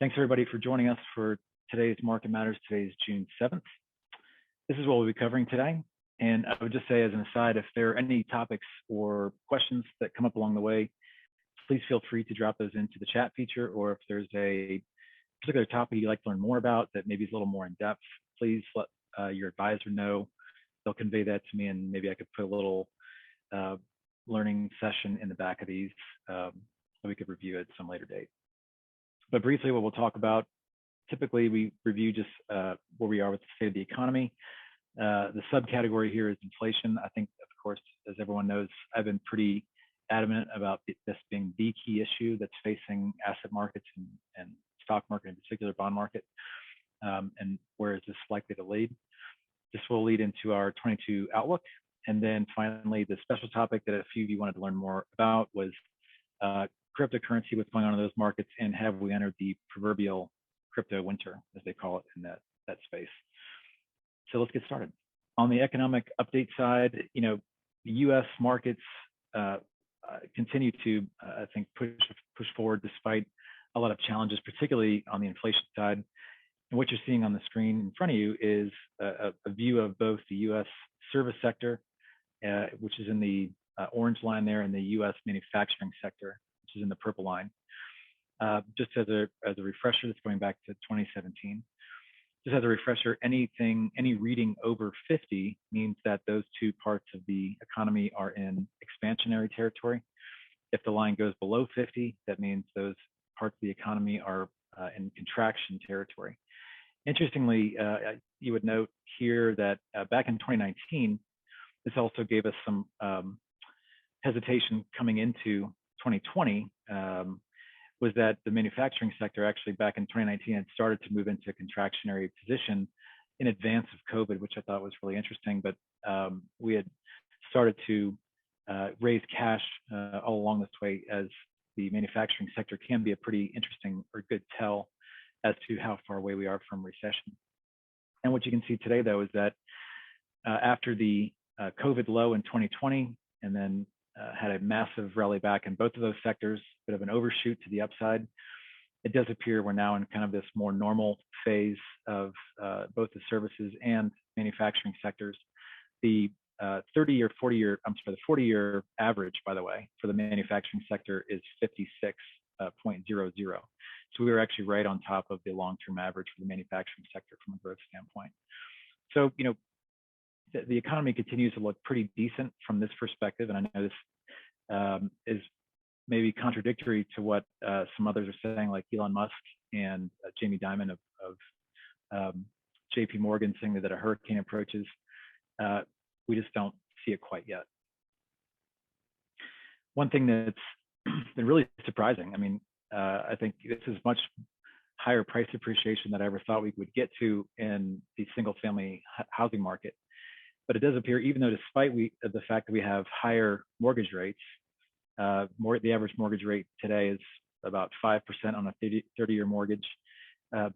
Thanks everybody for joining us for today's Market Matters. Today is June 7th. This is what we'll be covering today. And I would just say as an aside, if there are any topics or questions that come up along the way, please feel free to drop those into the chat feature, or if there's a particular topic you'd like to learn more about that maybe is a little more in depth, please let your advisor know. They'll convey that to me, and maybe I could put a little learning session in the back of these so we could review at some later date. But briefly, what we'll talk about, typically we review just where we are with the state of the economy. The subcategory here is inflation. I think, of course, as everyone knows, I've been pretty adamant about this being the key issue that's facing asset markets and stock market, in particular bond market, and where is this likely to lead. This will lead into our 22 outlook. And then finally, the special topic that a few of you wanted to learn more about was cryptocurrency, what's going on in those markets, and have we entered the proverbial crypto winter, as they call it in that space. So let's get started. On the economic update side, the U.S. markets continue to, I think, push forward despite a lot of challenges, particularly on the inflation side. And what you're seeing on the screen in front of you is a view of both the U.S. service sector, which is in the orange line there, and the U.S. manufacturing sector, which is in the purple line. Just as a refresher, that's going back to 2017. Just as a refresher, any reading over 50 means that those two parts of the economy are in expansionary territory. If the line goes below 50, that means those parts of the economy are in contraction territory. Interestingly, you would note here that back in 2019, this also gave us some hesitation coming into 2020, was that the manufacturing sector actually back in 2019 had started to move into a contractionary position in advance of COVID, which I thought was really interesting. But we had started to raise cash all along this way, as the manufacturing sector can be a pretty interesting or good tell as to how far away we are from recession. And what you can see today, though, is that after the COVID low in 2020, and then had a massive rally back in both of those sectors, bit of an overshoot to the upside. It does appear we're now in kind of this more normal phase of both the services and manufacturing sectors. The 40-year average, by the way, for the manufacturing sector is 56.00. So we were actually right on top of the long-term average for the manufacturing sector from a growth standpoint. So, the economy continues to look pretty decent from this perspective, and I know this is maybe contradictory to what some others are saying, like Elon Musk and Jamie Dimon of JP Morgan, saying that a hurricane approaches. We just don't see it quite yet. One thing that's been really surprising, I think this is much higher price appreciation than I ever thought we would get to in the single-family housing market. But it does appear, even though despite the fact that we have higher mortgage rates, the average mortgage rate today is about 5% on a 30-year mortgage.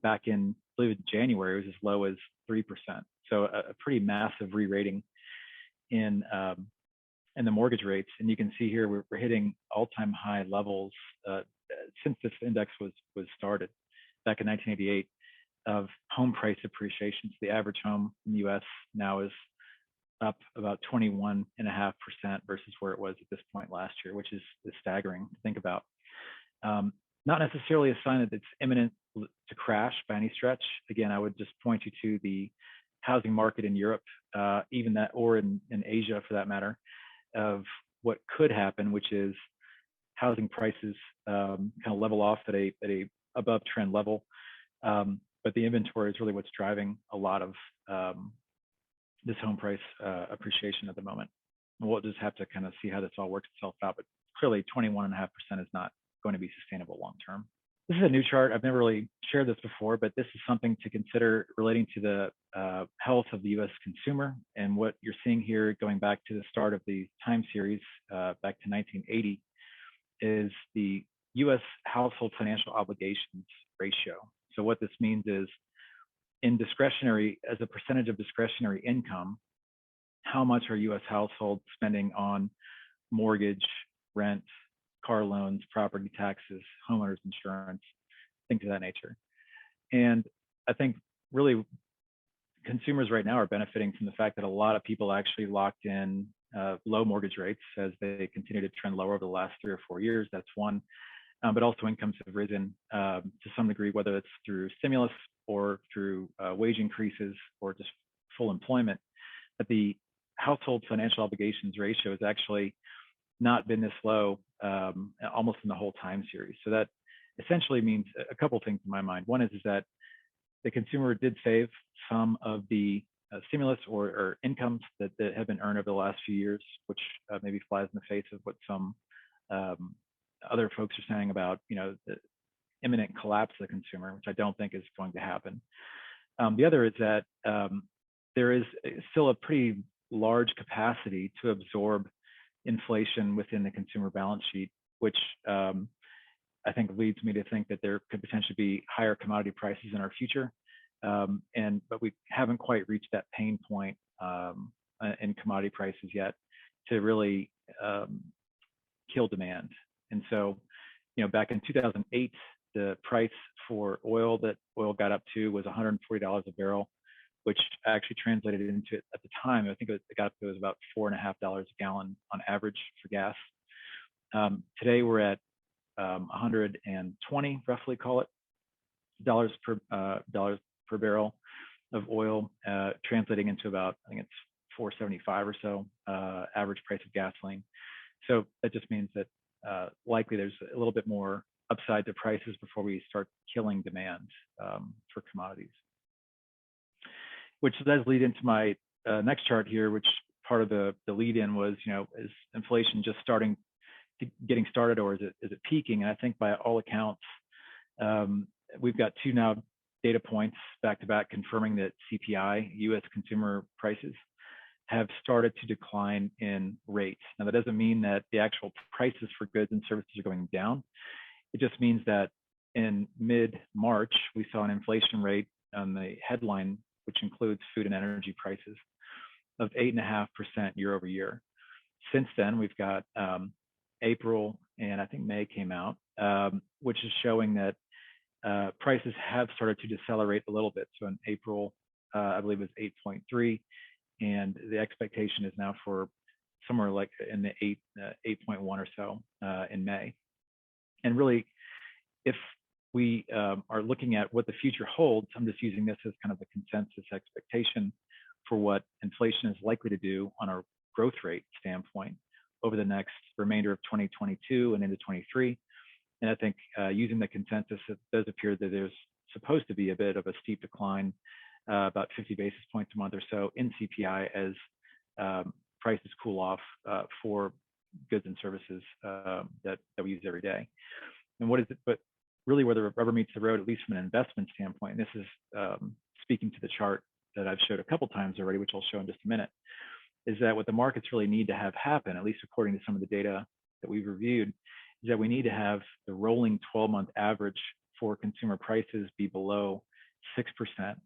Back in, I believe, January, it was as low as 3%. So a pretty massive re-rating in the mortgage rates. And you can see here we're hitting all-time high levels since this index was started back in 1988 of home price appreciation. So the average home in the U.S. now is up about 21.5% versus where it was at this point last year, which is staggering to think about. Not necessarily a sign that it's imminent to crash by any stretch. Again, I would just point you to the housing market in Europe, even that, or in Asia for that matter, of what could happen, which is housing prices kind of level off at a above trend level. But the inventory is really what's driving a lot of this home price appreciation at the moment. And we'll just have to kind of see how this all works itself out. But clearly 21.5% is not going to be sustainable long term. This is a new chart. I've never really shared this before, but this is something to consider relating to the health of the U.S. consumer. And what you're seeing here, going back to the start of the time series, back to 1980, is the U.S. household financial obligations ratio. So what this means is, in discretionary, as a percentage of discretionary income, how much are U.S. households spending on mortgage, rent, car loans, property taxes, homeowners insurance, things of that nature. And I think really consumers right now are benefiting from the fact that a lot of people actually locked in low mortgage rates as they continue to trend lower over the last 3 or 4 years. That's one. But also incomes have risen to some degree, whether it's through stimulus or through wage increases or just full employment. But the household financial obligations ratio has actually not been this low almost in the whole time series. So that essentially means a couple of things in my mind. One is that the consumer did save some of the stimulus or incomes that have been earned over the last few years, which maybe flies in the face of what some other folks are saying about, the imminent collapse of the consumer, which I don't think is going to happen. The other is that there is still a pretty large capacity to absorb inflation within the consumer balance sheet, which I think leads me to think that there could potentially be higher commodity prices in our future. But we haven't quite reached that pain point in commodity prices yet to really kill demand. And so, back in 2008, the price for oil that oil got up to was $140 a barrel, which actually translated into, at the time, I think it got up to about $4.50 a gallon on average for gas. Today we're at 120, roughly, call it, dollars per barrel of oil, translating into about, I think it's $4.75 or so average price of gasoline. So that just means that likely there's a little bit more upside to prices before we start killing demand for commodities. Which does lead into my next chart here, which part of the lead in was, is inflation just getting started, or is it peaking? And I think by all accounts, we've got two now data points back to back confirming that CPI, U.S. consumer prices, have started to decline in rates. Now, that doesn't mean that the actual prices for goods and services are going down. It just means that in mid-March, we saw an inflation rate on the headline, which includes food and energy prices, of 8.5% year over year. Since then, we've got April and I think May came out, which is showing that prices have started to decelerate a little bit. So in April, I believe it was 8.3, and the expectation is now for somewhere like in the 8.1 or so in May. And really, if we are looking at what the future holds, I'm just using this as kind of a consensus expectation for what inflation is likely to do on a growth rate standpoint over the next remainder of 2022 and into 23. And I think using the consensus, it does appear that there's supposed to be a bit of a steep decline, about 50 basis points a month or so in CPI as prices cool off for goods and services that we use every day. And what is it? But really, where the rubber meets the road, at least from an investment standpoint, and this is speaking to the chart that I've showed a couple times already, which I'll show in just a minute, is that what the markets really need to have happen, at least according to some of the data that we've reviewed, is that we need to have the rolling 12-month average for consumer prices be below 6%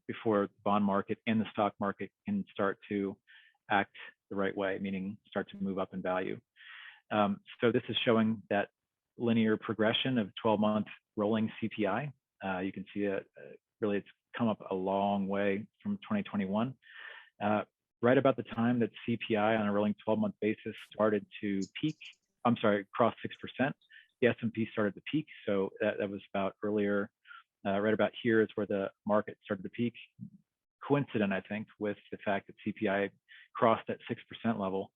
before the bond market and the stock market can start to act the right way, meaning start to move up in value. So this is showing that linear progression of 12-month rolling CPI. You can see it really, it's come up a long way from 2021. Right about the time that CPI on a rolling 12-month basis started to peak, cross 6%, the S&P started to peak. So that was about earlier, right about here is where the market started to peak. Coincident, I think, with the fact that CPI crossed that 6% level.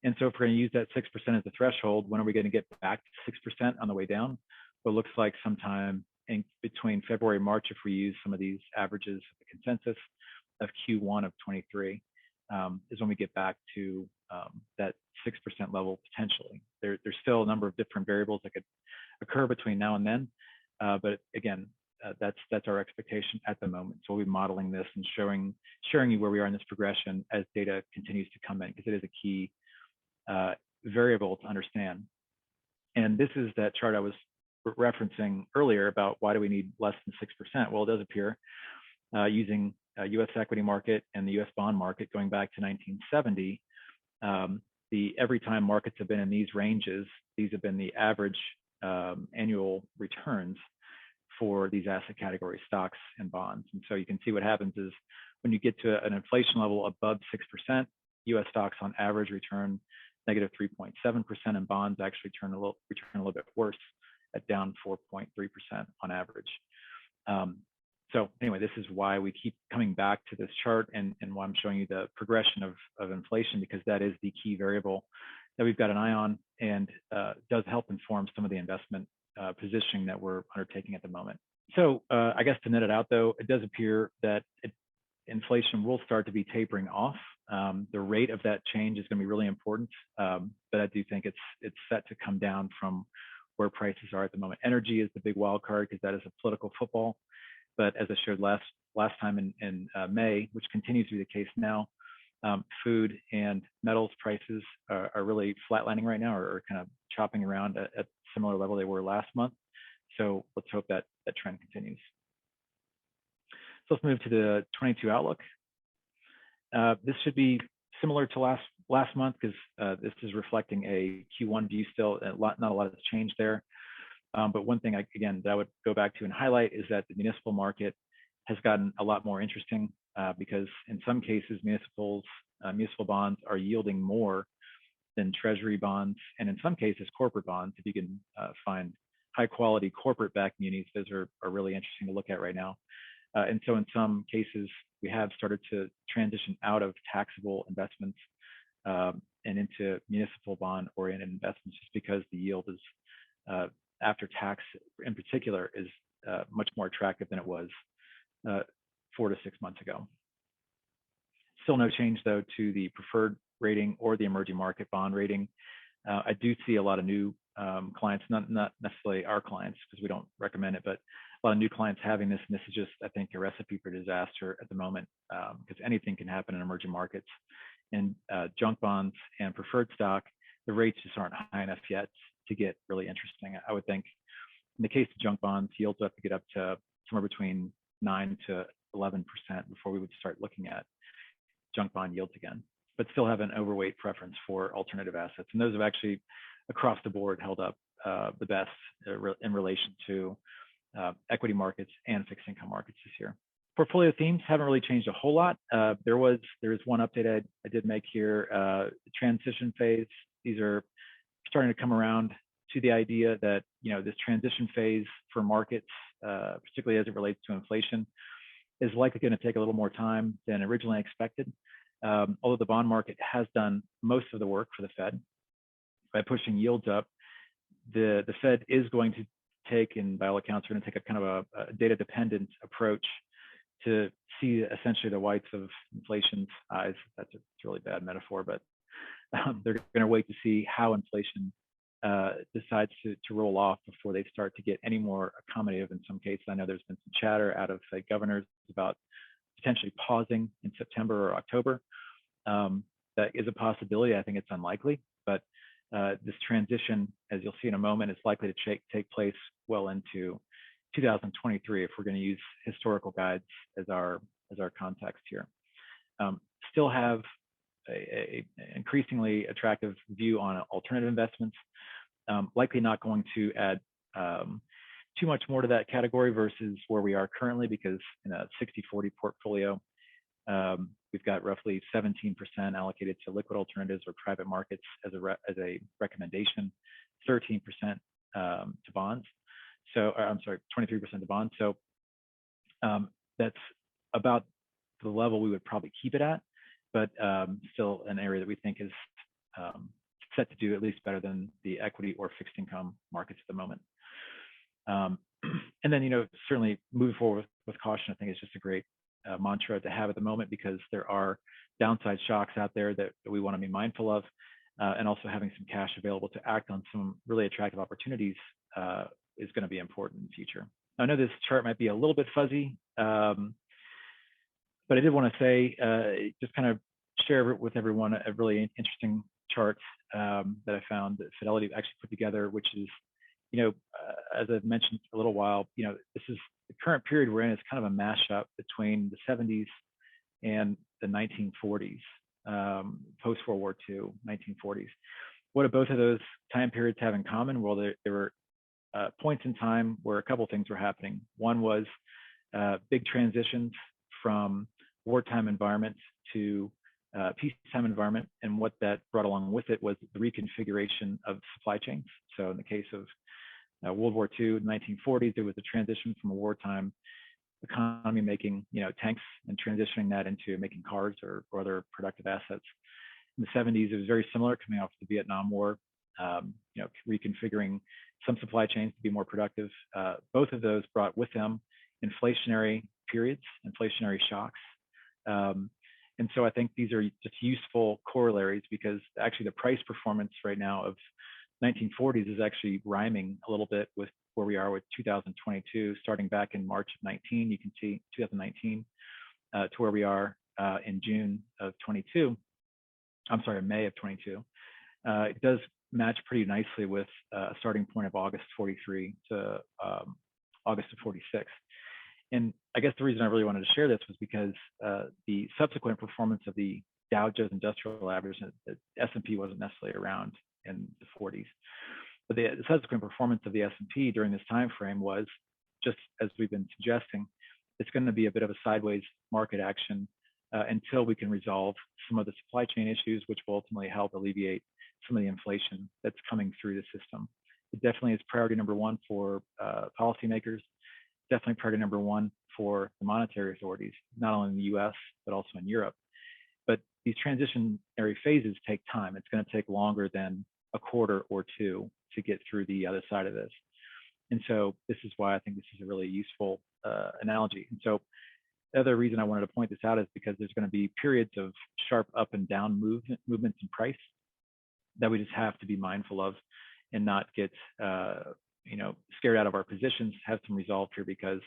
And so if we're going to use that 6% as a threshold, when are we going to get back to 6% on the way down? Well, it looks like sometime in between February and March, if we use some of these averages of the consensus of Q1 of 23, is when we get back to that 6% level potentially. There's still a number of different variables that could occur between now and then, but again, that's our expectation at the moment. So we'll be modeling this and showing you where we are in this progression as data continues to come in, because it is a key variable to understand. And this is that chart I was referencing earlier about why do we need less than 6%? Well, it does appear using U.S. equity market and the U.S. bond market going back to 1970, every time markets have been in these ranges, these have been the average annual returns for these asset category stocks and bonds. And so you can see what happens is when you get to an inflation level above 6%, US stocks on average return negative 3.7%, and bonds actually return a little bit worse at down 4.3% on average. So anyway, this is why we keep coming back to this chart and why I'm showing you the progression of inflation, because that is the key variable that we've got an eye on and does help inform some of the investment positioning that we're undertaking at the moment. So I guess to net it out, though, it does appear that inflation will start to be tapering off. The rate of that change is going to be really important, but I do think it's set to come down from where prices are at the moment. Energy is the big wild card because that is a political football. But as I showed last time in May, which continues to be the case now, food and metals prices are really flatlining right now, or kind of chopping around at similar level they were last month. So let's hope that trend continues. So let's move to the 22 outlook. This should be similar to last month because this is reflecting a Q1 view still. Not a lot has changed there. But one thing, again, that I would go back to and highlight is that the municipal market has gotten a lot more interesting because in some cases, municipal bonds are yielding more than treasury bonds, and in some cases, corporate bonds. If you can find high-quality corporate-backed munis, those are really interesting to look at right now. And so in some cases, we have started to transition out of taxable investments and into municipal bond-oriented investments just because the yield is after tax in particular is much more attractive than it was 4 to 6 months ago. Still no change though to the preferred rating or the emerging market bond rating. I do see a lot of new clients, not necessarily our clients because we don't recommend it, but a lot of new clients having this, and this is just, I think, a recipe for disaster at the moment because anything can happen in emerging markets. And junk bonds and preferred stock, the rates just aren't high enough yet to get really interesting. I would think in the case of junk bonds, yields have to get up to somewhere between 9 to 11% before we would start looking at junk bond yields again, but still have an overweight preference for alternative assets. And those have actually across the board held up the best in relation to equity markets and fixed income markets this year. Portfolio themes haven't really changed a whole lot. There is one update I did make here, transition phase. These are starting to come around to the idea that, this transition phase for markets, particularly as it relates to inflation, is likely going to take a little more time than originally expected. Although the bond market has done most of the work for the Fed by pushing yields up, the Fed is going to take, and by all accounts, we're going to take a kind of a data-dependent approach to see essentially the whites of inflation's eyes. That's a really bad metaphor, but they're going to wait to see how inflation decides to roll off before they start to get any more accommodative in some cases. I know there's been some chatter out of governors about potentially pausing in September or October. That is a possibility. I think it's unlikely, but this transition, as you'll see in a moment, is likely to take place well into 2023 if we're going to use historical guides as our context here. Still have a increasingly attractive view on alternative investments. Likely not going to add too much more to that category versus where we are currently, because in a 60-40 portfolio, we've got roughly 17% allocated to liquid alternatives or private markets as a recommendation, 13% to bonds. So I'm sorry, 23% to bonds. So that's about the level we would probably keep it at, but still an area that we think is set to do at least better than the equity or fixed income markets at the moment. And then, certainly moving forward with caution, I think is just a great mantra to have at the moment, because there are downside shocks out there that we want to be mindful of, and also having some cash available to act on some really attractive opportunities is going to be important in the future. I know this chart might be a little bit fuzzy, but I did want to say, just kind of share with everyone a really interesting chart that I found that Fidelity actually put together, which is, as I've mentioned a little while, this is the current period we're in is kind of a mashup between the 70s and the 1940s, post-World War II, 1940s. What do both of those time periods have in common? Well, they were points in time where a couple of things were happening. One was big transitions from wartime environment to peacetime environment, and what that brought along with it was the reconfiguration of supply chains. So in the case of World War II, in the 1940s, there was a transition from a wartime economy making tanks and transitioning that into making cars or other productive assets. In the 70s, it was very similar, coming off the Vietnam War, reconfiguring some supply chains to be more productive. Both of those brought with them inflationary periods, inflationary shocks. And so I think these are just useful corollaries, because actually the price performance right now of 1940s is actually rhyming a little bit with where we are with 2022. Starting back in March of 19, you can see 2019 to where we are in June of 22. I'm sorry, May of 22. It does match pretty nicely with a starting point of August 43 to August of 46. And I guess the reason I really wanted to share this was because the subsequent performance of the Dow Jones Industrial Average, the S&P wasn't necessarily around in the 40s, but the subsequent performance of the S&P during this time frame was, just as we've been suggesting, it's going to be a bit of a sideways market action until we can resolve some of the supply chain issues, which will ultimately help alleviate some of the inflation that's coming through the system. It definitely is priority number one for policymakers. Definitely priority number one for the monetary authorities, not only in the US, but also in Europe. But these transitionary phases take time. It's going to take longer than a quarter or two to get through the other side of this. And so this is why I think this is a really useful analogy. And so the other reason I wanted to point this out is because there's going to be periods of sharp up and down movements in price that we just have to be mindful of and not get scared out of our positions, have some resolve here, because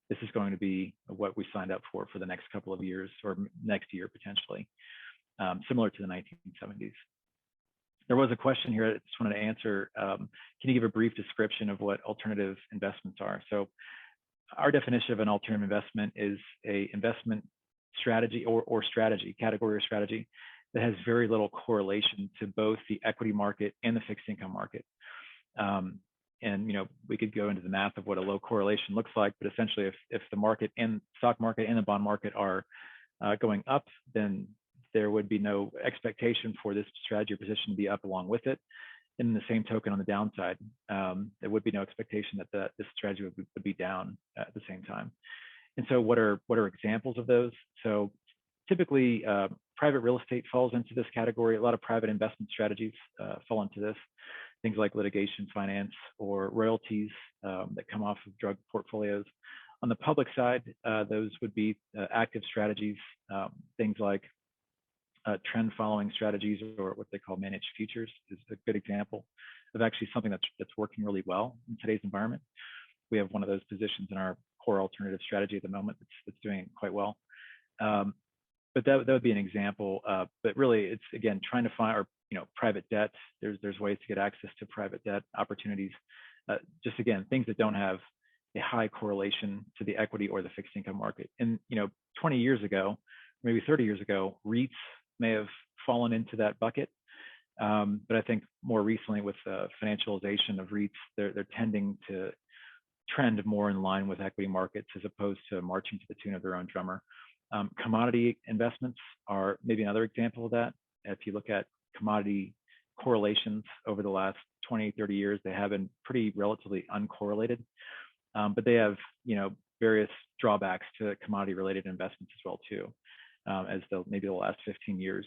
this is going to be what we signed up for the next couple of years, or next year potentially, similar to the 1970s. There was a question here I just wanted to answer. Can you give a brief description of what alternative investments are? So our definition of an alternative investment is a investment strategy or strategy, category or strategy, that has very little correlation to both the equity market and the fixed income market. And we could go into the math of what a low correlation looks like, but essentially if the market and stock market and the bond market are going up, then there would be no expectation for this strategy or position to be up along with it. In the same token, on the downside, there would be no expectation that this strategy would be down at the same time. And so what are examples of those? So typically private real estate falls into this category. A lot of private investment strategies fall into this. Things like litigation finance or royalties that come off of drug portfolios. On the public side, those would be active strategies, things like trend following strategies, or what they call managed futures is a good example of actually something that's working really well in today's environment. We have one of those positions in our core alternative strategy at the moment that's doing quite well. But that would be an example. But really, it's again trying to find, or private debt. There's ways to get access to private debt opportunities. Just again, things that don't have a high correlation to the equity or the fixed income market. And 20 years ago, maybe 30 years ago, REITs may have fallen into that bucket. But I think more recently, with the financialization of REITs, they're tending to trend more in line with equity markets as opposed to marching to the tune of their own drummer. Commodity investments are maybe another example of that. If you look at commodity correlations over the last 20, 30 years, they have been pretty relatively uncorrelated, but they have, various drawbacks to commodity related investments as well too, as maybe the last 15 years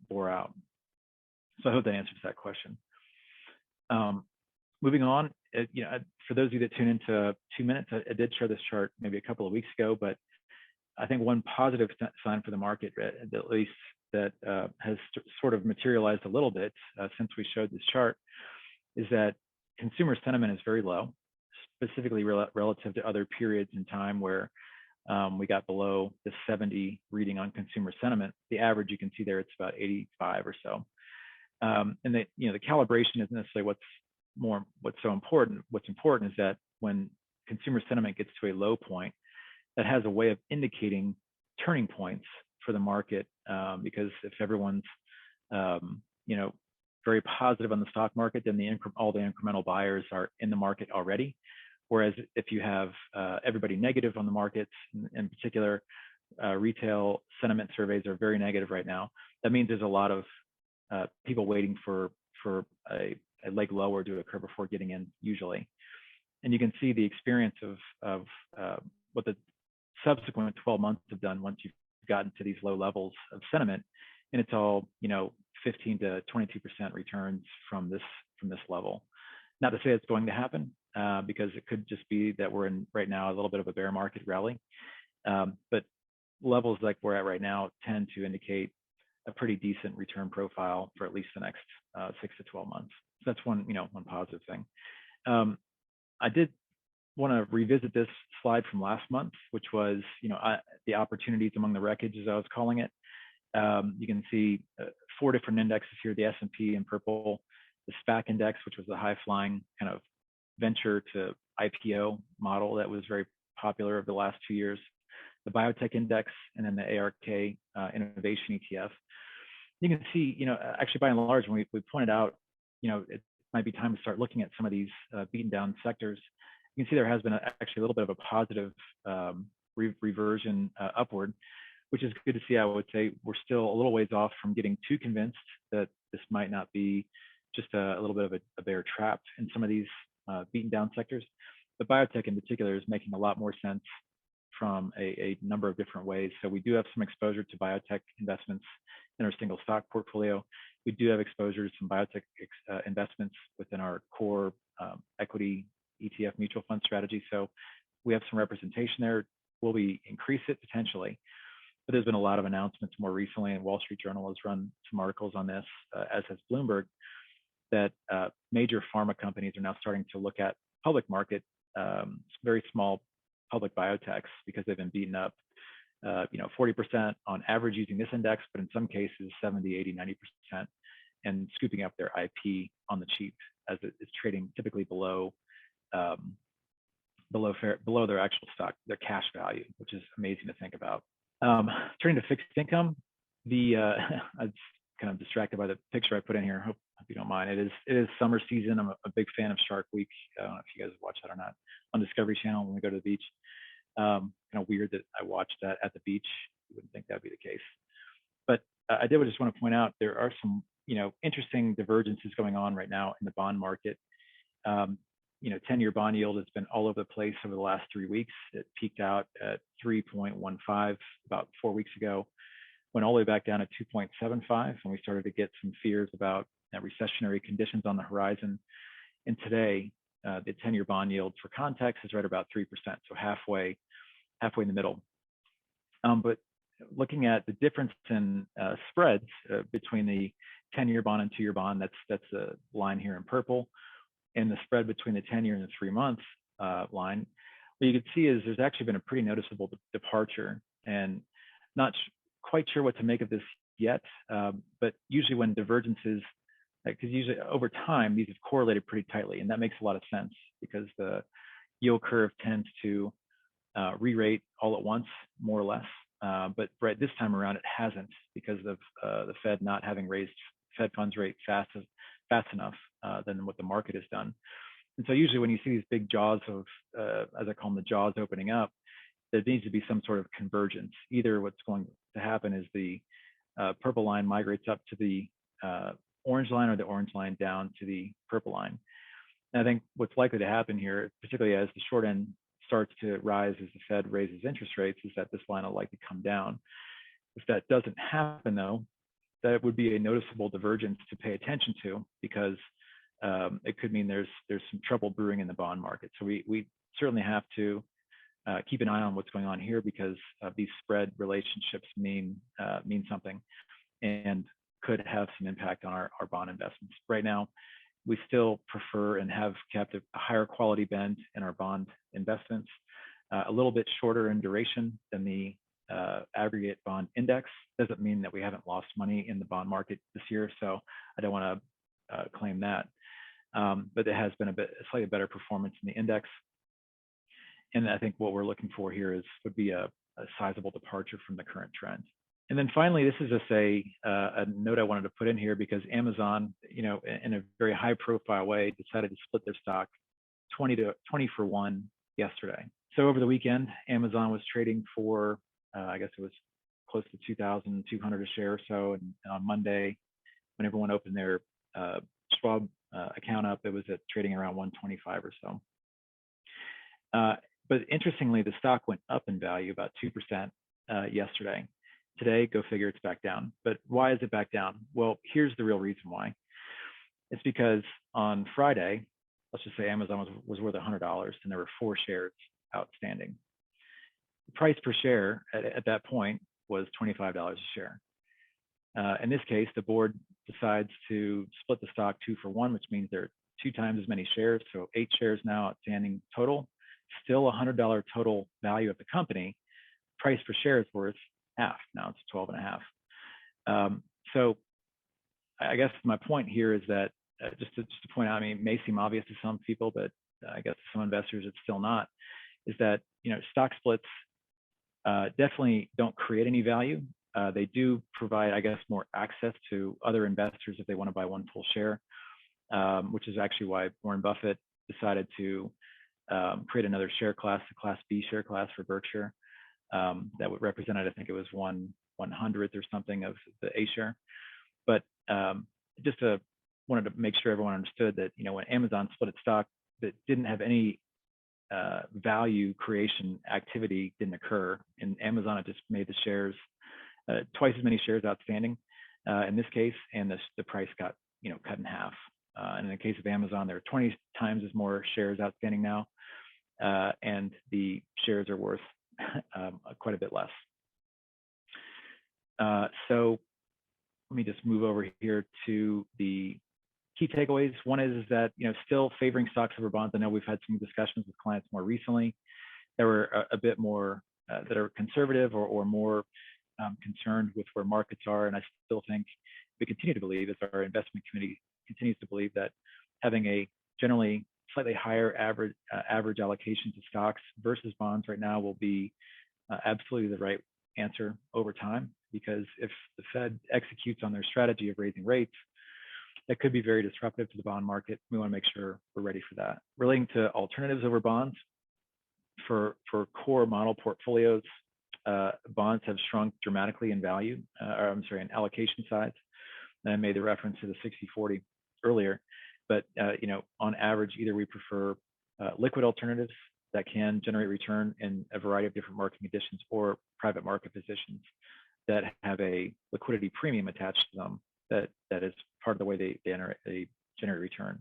bore out. So I hope that answers that question. Moving on, for those of you that tune into 2 minutes, I did share this chart maybe a couple of weeks ago, but I think one positive sign for the market, at least that has sort of materialized a little bit since we showed this chart, is that consumer sentiment is very low, specifically relative to other periods in time where we got below the 70 reading on consumer sentiment. The average, you can see there, it's about 85 or so. And the calibration isn't necessarily what's so important. What's important is that when consumer sentiment gets to a low point, that has a way of indicating turning points for the market, because if everyone's very positive on the stock market, then all the incremental buyers are in the market already. Whereas if you have everybody negative on the markets, in particular, retail sentiment surveys are very negative right now. That means there's a lot of people waiting for a leg lower to occur before getting in usually. And you can see the experience of what the subsequent 12 months have done once you've gotten to these low levels of sentiment, and it's all 15 to 22% returns from this level. Not to say it's going to happen, because it could just be that we're in right now a little bit of a bear market rally, but levels like we're at right now tend to indicate a pretty decent return profile for at least the next 6 to 12 months. So that's one positive thing. I did want to revisit this slide from last month, which was the opportunities among the wreckage, as I was calling it. You can see 4 different indexes here: the S&P in purple, the SPAC index, which was the high-flying kind of venture to IPO model that was very popular over the last 2 years, the biotech index, and then the ARK innovation ETF. You can see, actually by and large, when we pointed out, it might be time to start looking at some of these beaten down sectors. You can see there has been actually a little bit of a positive reversion upward, which is good to see. I would say we're still a little ways off from getting too convinced that this might not be just a little bit of a bear trap in some of these beaten down sectors. But biotech in particular is making a lot more sense from a number of different ways. So we do have some exposure to biotech investments in our single stock portfolio. We do have exposure to some biotech investments within our core equity ETF mutual fund strategy. So we have some representation there. Will we increase it? Potentially. But there's been a lot of announcements more recently, and Wall Street Journal has run some articles on this, as has Bloomberg, that major pharma companies are now starting to look at public market, very small public biotechs, because they've been beaten up 40% on average using this index, but in some cases 70, 80, 90%, and scooping up their IP on the cheap, as it's trading typically below their actual stock, their cash value, which is amazing to think about. Turning to fixed income, I was kind of distracted by the picture I put in here. Hope you don't mind. It is summer season. I'm a big fan of Shark Week. I don't know if you guys watch that or not on Discovery Channel when we go to the beach. Kind of weird that I watched that at the beach. You wouldn't think that'd be the case, but I did just want to point out there are some interesting divergences going on right now in the bond market. 10-year bond yield has been all over the place over the last 3 weeks. It peaked out at 3.15 about 4 weeks ago, went all the way back down to 2.75, and we started to get some fears about recessionary conditions on the horizon. And today, the 10-year bond yield, for context, is right about 3%, so halfway in the middle. But looking at the difference in spreads between the 10-year bond and 2-year bond, that's the line here in purple, and the spread between the 10-year and the 3-month line, what you can see is there's actually been a pretty noticeable departure, and not quite sure what to make of this yet. But usually when divergences, because usually over time, these have correlated pretty tightly, and that makes a lot of sense because the yield curve tends to re-rate all at once, more or less. But right this time around, it hasn't, because of the Fed not having raised Fed funds rate fast enough than what the market has done. And so usually when you see these big jaws of, as I call them, the jaws opening up, there needs to be some sort of convergence. Either what's going to happen is the purple line migrates up to the orange line, or the orange line down to the purple line. And I think what's likely to happen here, particularly as the short end starts to rise as the Fed raises interest rates, is that this line will likely come down. If that doesn't happen, though, that would be a noticeable divergence to pay attention to, because it could mean there's some trouble brewing in the bond market. So we certainly have to keep an eye on what's going on here, because these spread relationships mean something, and could have some impact on our bond investments. Right now, we still prefer and have kept a higher quality bend in our bond investments, a little bit shorter in duration than the aggregate bond index. Doesn't mean that we haven't lost money in the bond market this year, so I don't want to claim that. But it has been a slightly better performance in the index. And I think what we're looking for here would be a sizable departure from the current trend. And then finally, this is just a note I wanted to put in here because Amazon, in a very high profile way, decided to split their stock 20 for 1 yesterday. So over the weekend, Amazon was trading for, I guess it was close to 2,200 a share or so. And on Monday, when everyone opened their Schwab account up, it was trading around 125 or so. But interestingly, the stock went up in value about 2% yesterday. Today, go figure, it's back down. But why is it back down? Well, here's the real reason why. It's because on Friday, let's just say Amazon was worth $100 and there were 4 shares outstanding. The price per share at that point was $25 a share. In this case, the board decides to split the stock 2 for 1, which means there are 2 times as many shares, so 8 shares now outstanding total. Still $100 total value of the company. Price per share is worth half. Now it's 12.5. So I guess my point here is that just to point out, I mean, it may seem obvious to some people, but I guess to some investors it's still not, is that stock splits definitely don't create any value. They do provide, I guess, more access to other investors if they want to buy one full share, which is actually why Warren Buffett decided to create another share class, the Class B share class for Berkshire, that would represent, I think it was 1/100th or something of the A share. But just wanted to make sure everyone understood that when Amazon split its stock, that didn't have any value creation activity didn't occur. In Amazon, it just made the shares twice as many shares outstanding in this case, and the price got cut in half. And in the case of Amazon, there are 20 times as more shares outstanding now, and the shares are worth quite a bit less. So let me just move over here to the key takeaways. One is that still favoring stocks over bonds. I know we've had some discussions with clients more recently that were a bit more that are conservative or more concerned with where markets are. And I still think we continue to believe, as our investment committee continues to believe, that having a generally slightly higher average allocation to stocks versus bonds right now will be absolutely the right answer over time. Because if the Fed executes on their strategy of raising rates, that could be very disruptive to the bond market. We want to make sure we're ready for that. Relating to alternatives over bonds, for core model portfolios, bonds have shrunk dramatically in value, in allocation size. And I made the reference to the 60-40 earlier, but on average, either we prefer liquid alternatives that can generate return in a variety of different market conditions, or private market positions that have a liquidity premium attached to them that is part of the way they generate return.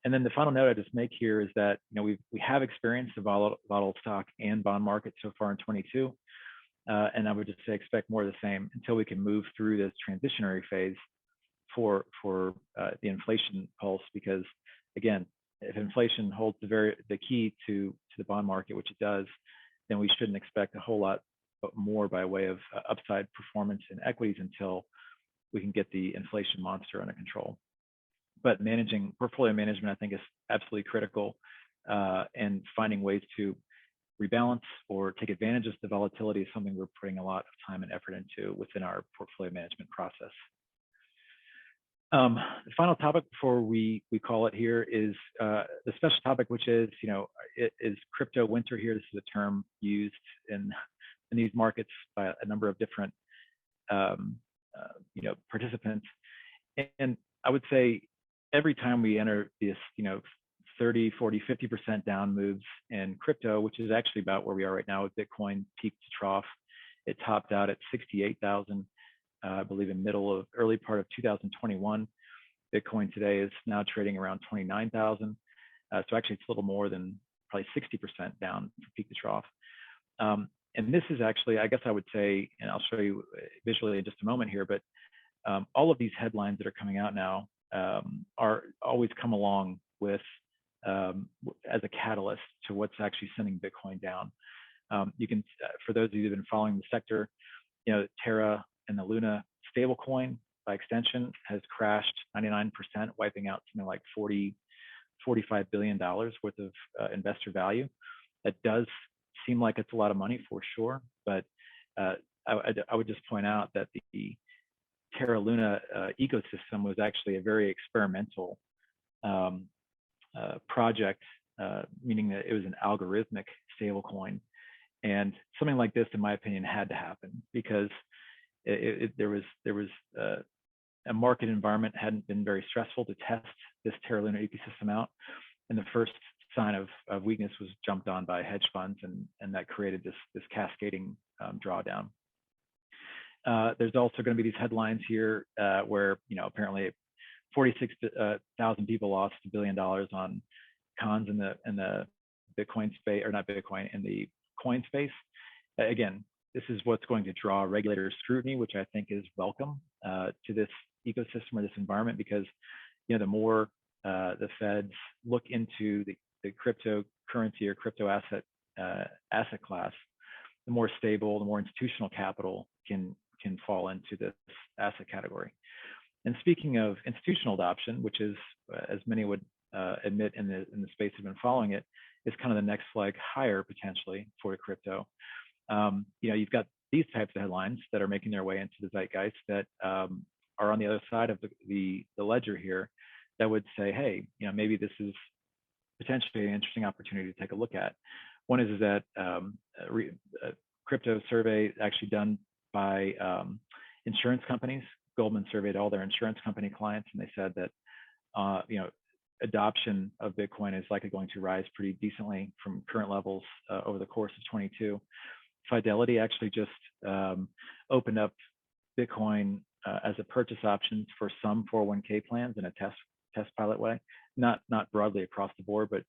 And then the final note I just make here is that we have experienced a volatile stock and bond market so far in 22, and I would just say expect more of the same until we can move through this transitionary phase for the inflation pulse. Because again, if inflation holds the key to the bond market, which it does, then we shouldn't expect a whole lot more by way of upside performance in equities until we can get the inflation monster under control. But portfolio management, I think, is absolutely critical, and finding ways to rebalance or take advantage of the volatility is something we're putting a lot of time and effort into within our portfolio management process. The final topic before we call it here is the special topic, which is, is crypto winter here? This is a term used in these markets by a number of different participants. And I would say every time we enter this 30, 40, 50% down moves in crypto, which is actually about where we are right now with Bitcoin peak to trough, it topped out at 68,000, I believe in early part of 2021. Bitcoin today is now trading around 29,000. So actually it's a little more than probably 60% down from peak to trough. And this is actually, I guess I would say, and I'll show you visually in just a moment here, but all of these headlines that are coming out now are always come along with as a catalyst to what's actually sending Bitcoin down. You can, for those of you who've been following the sector, Terra and the Luna stablecoin by extension has crashed 99%, wiping out something like $45 billion worth of investor value. That does seem like it's a lot of money for sure, but I would just point out that the Terra Luna ecosystem was actually a very experimental um, project, meaning that it was an algorithmic stablecoin. And something like this, in my opinion, had to happen because there was a market environment hadn't been very stressful to test this Terra Luna ecosystem out. And the first sign of weakness was jumped on by hedge funds, and that created this cascading drawdown. There's also going to be these headlines here where apparently 46,000 people lost $1 billion on cons in the Bitcoin space, or not Bitcoin, in the coin space. Again, this is what's going to draw regulator scrutiny, which I think is welcome to this ecosystem or this environment, because the more the feds look into the cryptocurrency or crypto asset class, the more stable, the more institutional capital can fall into this asset category. And speaking of institutional adoption, which is, as many would admit in the space have been following it, is kind of the next flag higher potentially for crypto. You've got these types of headlines that are making their way into the zeitgeist that are on the other side of the ledger here, that would say, hey, maybe this is potentially an interesting opportunity to take a look at. One is that a crypto survey actually done by insurance companies. Goldman surveyed all their insurance company clients, and they said that adoption of Bitcoin is likely going to rise pretty decently from current levels over the course of 22. Fidelity actually just opened up Bitcoin as a purchase option for some 401k plans in a test pilot way, not broadly across the board, but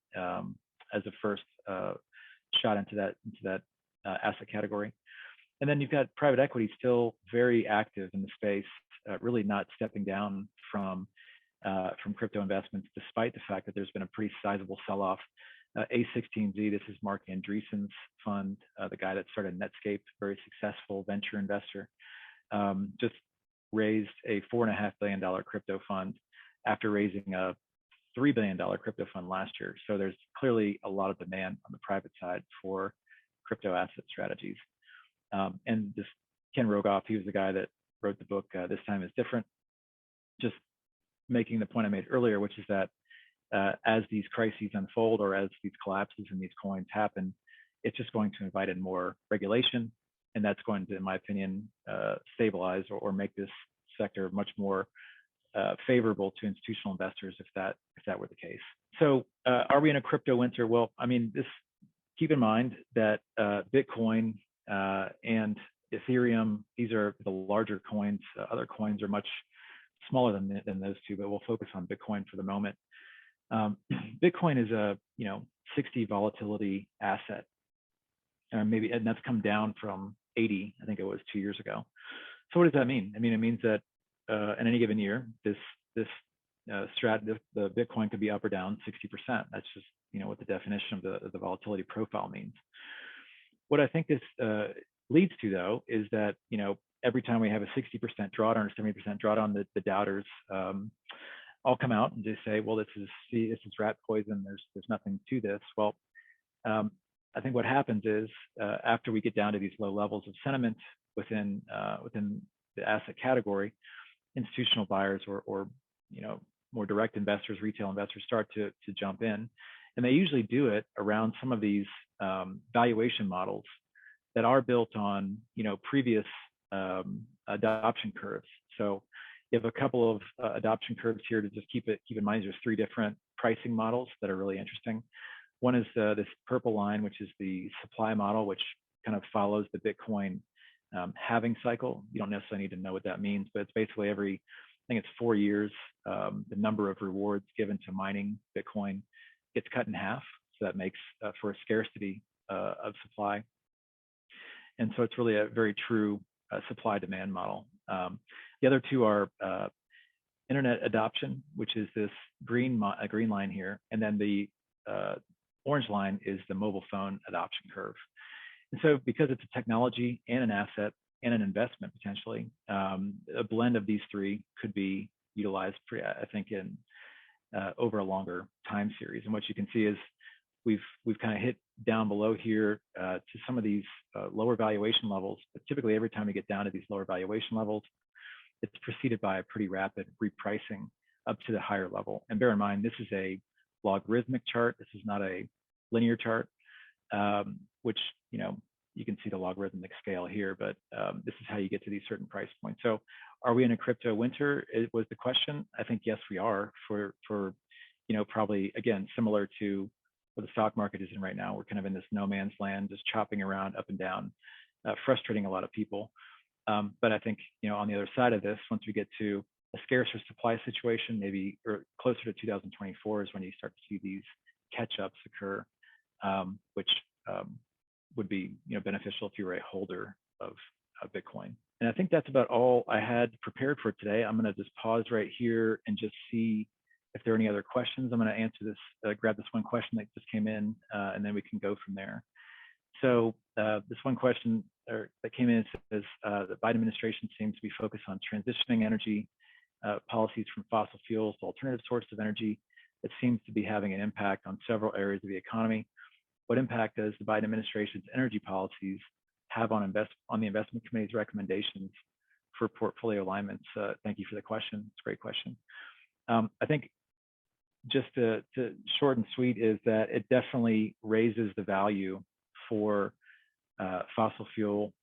as a first shot into that asset category. And then you've got private equity still very active in the space, really not stepping down from crypto investments, despite the fact that there's been a pretty sizable sell-off. A16Z, this is Mark Andreessen's fund, the guy that started Netscape, very successful venture investor, just raised a $4.5 billion crypto fund after raising a $3 billion crypto fund last year. So there's clearly a lot of demand on the private side for crypto asset strategies. And this Ken Rogoff, he was the guy that wrote the book, This Time is Different, just making the point I made earlier, which is that as these crises unfold, or as these collapses in these coins happen, it's just going to invite in more regulation, and that's going to, in my opinion, stabilize or make this sector much more favorable to institutional investors if that were the case. So are we in a crypto winter? Well, I mean, keep in mind that Bitcoin and Ethereum, these are the larger coins. Other coins are much smaller than those two, but we'll focus on Bitcoin for the moment. Bitcoin is a 60 volatility asset, and that's come down from 80, I think it was 2 years ago. So what does that mean? I mean, it means that in any given year, the Bitcoin could be up or down 60%. That's just what the definition of the volatility profile means. What I think this leads to, though, is that every time we have a 60% drawdown or 70% drawdown, the doubters all come out and just say, well, this is rat poison. There's nothing to this. Well, I think what happens is after we get down to these low levels of sentiment within the asset category, institutional buyers or more direct investors, retail investors start to jump in, and they usually do it around some of these valuation models that are built on previous adoption curves. So you have a couple of adoption curves here to just keep in mind. There's 3 different pricing models that are really interesting. One is this purple line, which is the supply model, which kind of follows the Bitcoin halving cycle. You don't necessarily need to know what that means, but it's basically I think it's 4 years, the number of rewards given to mining Bitcoin gets cut in half. So that makes for a scarcity of supply. And so it's really a very true supply-demand model. The other two are internet adoption, which is this green line here, and then the orange line is the mobile phone adoption curve. And so because it's a technology and an asset and an investment potentially, a blend of these 3 could be utilized, I think, in over a longer time series. And what you can see is we've kind of hit down below here to some of these lower valuation levels. But typically, every time we get down to these lower valuation levels, it's preceded by a pretty rapid repricing up to the higher level. And bear in mind, this is a logarithmic chart. This is not a linear chart, which, you can see the logarithmic scale here, but this is how you get to these certain price points. So are we in a crypto winter? It was the question. I think, yes, we are for probably, again, similar to what the stock market is in right now. We're kind of in this no man's land, just chopping around up and down, frustrating a lot of people. But I think, on the other side of this, once we get to a scarcer supply situation, maybe or closer to 2024 is when you start to see these catch-ups occur, which would be beneficial if you were a holder of Bitcoin. And I think that's about all I had prepared for today. I'm going to just pause right here and just see if there are any other questions. I'm going to answer this, grab this one question that just came in, and then we can go from there. So this one question that came in says the Biden administration seems to be focused on transitioning energy policies from fossil fuels to alternative sources of energy. That seems to be having an impact on several areas of the economy. What impact does the Biden administration's energy policies have on the investment committee's recommendations for portfolio alignments? Thank you for the question. It's a great question. I think just to short and sweet is that it definitely raises the value for fossil fuel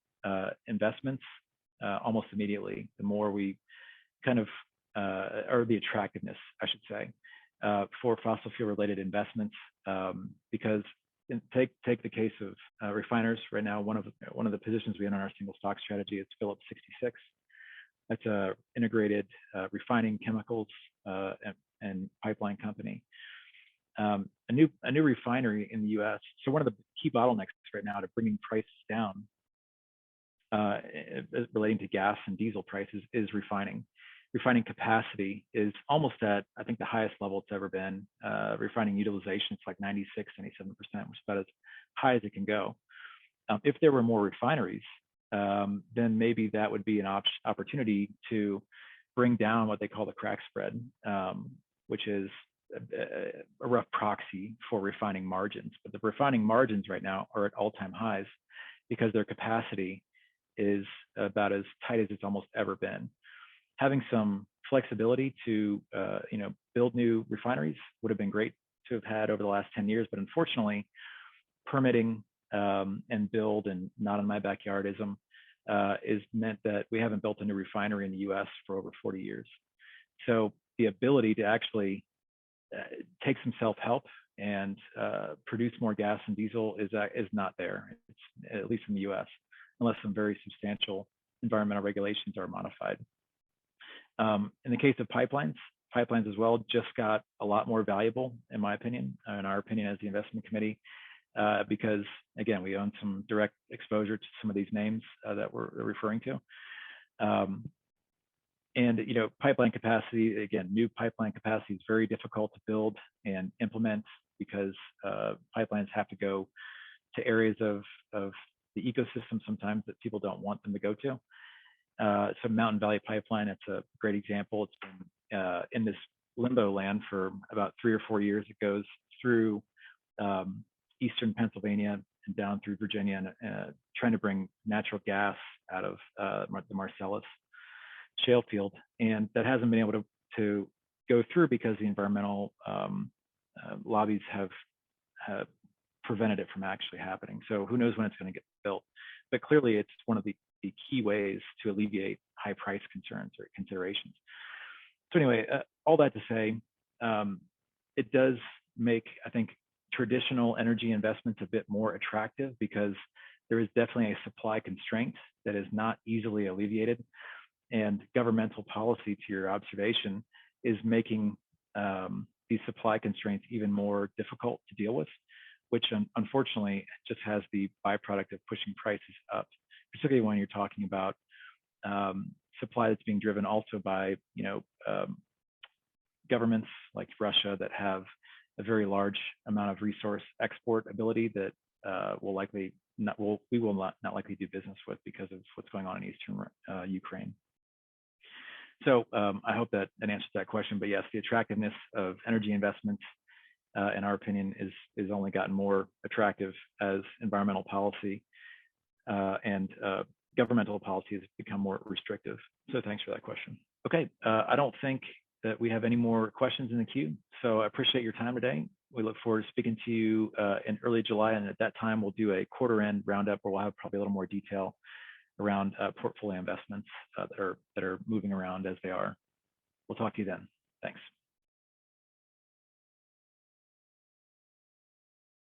investments almost immediately. The more we kind of, or the attractiveness, I should say, for fossil fuel related investments, because take the case of refiners right now. One of the positions we own on our single stock strategy is Phillips 66. That's a integrated refining chemicals and pipeline company. A new refinery in the U.S. So one of the key bottlenecks right now to bringing prices down relating to gas and diesel prices is refining. Refining capacity is almost at, I think, the highest level it's ever been. Refining utilization is like 96, 97%, which is about as high as it can go. If there were more refineries, then maybe that would be an opportunity to bring down what they call the crack spread, which is a rough proxy for refining margins. But the refining margins right now are at all-time highs because their capacity is about as tight as it's almost ever been. Having some flexibility to build new refineries would have been great to have had over the last 10 years, but unfortunately, permitting and build and not in my backyardism is meant that we haven't built a new refinery in the U.S. for over 40 years. So the ability to actually take some self-help and produce more gas and diesel is not there, at least in the U.S., unless some very substantial environmental regulations are modified. In the case of pipelines as well just got a lot more valuable, in my opinion, in our opinion as the investment committee, because again, we own some direct exposure to some of these names that we're referring to. And pipeline capacity, again, new pipeline capacity is very difficult to build and implement because pipelines have to go to areas of the ecosystem sometimes that people don't want them to go to. So Mountain Valley Pipeline, it's a great example. It's been in this limbo land for about 3 or 4 years. It goes through eastern Pennsylvania and down through Virginia, and trying to bring natural gas out of the Marcellus shale field, and that hasn't been able to go through because the environmental lobbies have prevented it from actually happening. So who knows when it's going to get built? But clearly, it's one of the key ways to alleviate high price concerns or considerations. So anyway, all that to say, it does make, I think, traditional energy investments a bit more attractive because there is definitely a supply constraint that is not easily alleviated. And governmental policy, to your observation, is making these supply constraints even more difficult to deal with, which unfortunately just has the byproduct of pushing prices up, particularly when you're talking about supply that's being driven also by governments like Russia that have a very large amount of resource export ability that we will not likely do business with because of what's going on in eastern Ukraine. So I hope that answers that question. But yes, the attractiveness of energy investments in our opinion, is only gotten more attractive as environmental policy and governmental policy has become more restrictive. So thanks for that question. Okay, I don't think that we have any more questions in the queue. So I appreciate your time today. We look forward to speaking to you in early July. And at that time, we'll do a quarter end roundup where we'll have probably a little more detail around portfolio investments that are moving around as they are. We'll talk to you then. Thanks.